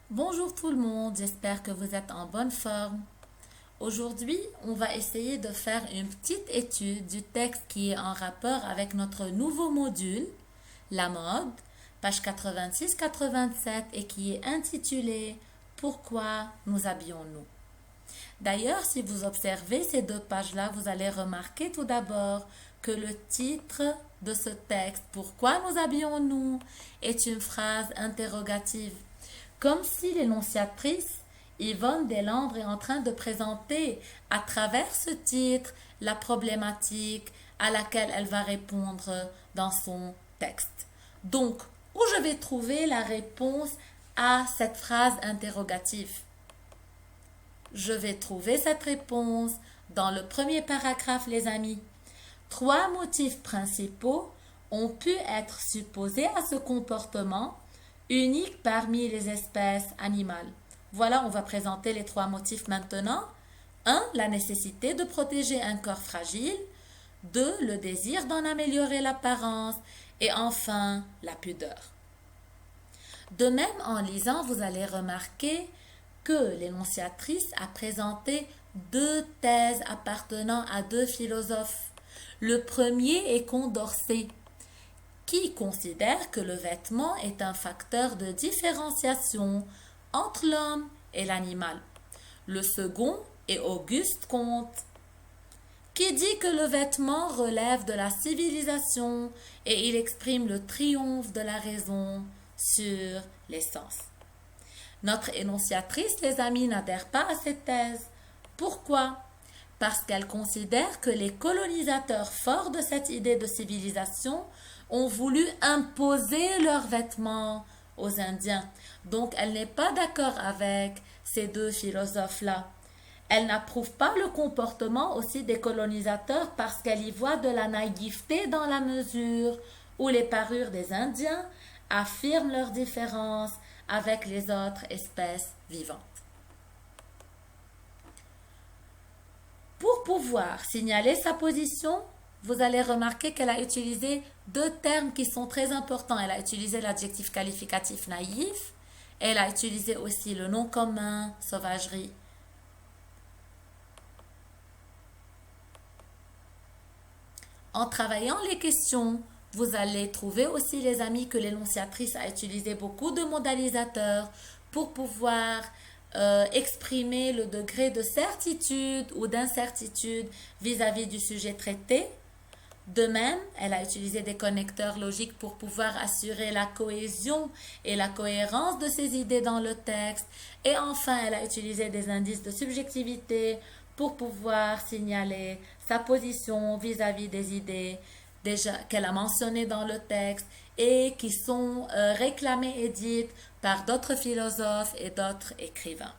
Bonjour tout le monde, j'espère que vous êtes en bonne forme. Aujourd'hui, on va essayer de faire une petite étude du texte qui est en rapport avec notre nouveau module, la mode, page 86-87 et qui est intitulé Pourquoi nous habillons-nous? D'ailleurs, si vous observez ces deux pages-là, vous allez remarquer tout d'abord que le titre de ce texte, Pourquoi nous habillons-nous, est une phrase interrogative, comme si l'énonciatrice Yvonne Delambre est en train de présenter à travers ce titre la problématique à laquelle elle va répondre dans son texte. Donc, où je vais trouver la réponse à cette phrase interrogative? Je vais trouver cette réponse dans le premier paragraphe, les amis. Trois motifs principaux ont pu être supposés à ce comportement unique parmi les espèces animales. Voilà, on va présenter les trois motifs maintenant. 1. La nécessité de protéger un corps fragile. 2. Le désir d'en améliorer l'apparence. Et enfin, la pudeur. De même, en lisant, vous allez remarquer que l'énonciatrice a présenté deux thèses appartenant à deux philosophes. Le premier est Condorcet, qui considère que le vêtement est un facteur de différenciation entre l'homme et l'animal. Le second est Auguste Comte, qui dit que le vêtement relève de la civilisation et il exprime le triomphe de la raison sur les sens. Notre énonciatrice, les amis, n'adhère pas à cette thèse. Pourquoi? Parce qu'elle considère que les colonisateurs forts de cette idée de civilisation ont voulu imposer leurs vêtements aux Indiens. Donc, elle n'est pas d'accord avec ces deux philosophes-là. Elle n'approuve pas le comportement aussi des colonisateurs parce qu'elle y voit de la naïveté dans la mesure où les parures des Indiens affirment leur différence avec les autres espèces vivantes. Pour pouvoir signaler sa position, vous allez remarquer qu'elle a utilisé deux termes qui sont très importants. Elle a utilisé l'adjectif qualificatif naïf et elle a utilisé aussi le nom commun sauvagerie. En travaillant les questions, vous allez trouver aussi, les amis, que l'énonciatrice a utilisé beaucoup de modalisateurs pour pouvoir exprimer le degré de certitude ou d'incertitude vis-à-vis du sujet traité. De même, elle a utilisé des connecteurs logiques pour pouvoir assurer la cohésion et la cohérence de ses idées dans le texte. Et enfin, elle a utilisé des indices de subjectivité pour pouvoir signaler sa position vis-à-vis des idées déjà qu'elle a mentionnées dans le texte et qui sont réclamées et dites par d'autres philosophes et d'autres écrivains.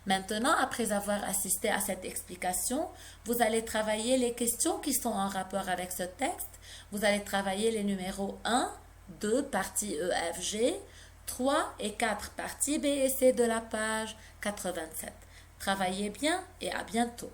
Maintenant, après avoir assisté à cette explication, vous allez travailler les questions qui sont en rapport avec ce texte. Vous allez travailler les numéros 1, 2, partie E, F, G, 3 et 4, partie B et C de la page 87. Travaillez bien et à bientôt.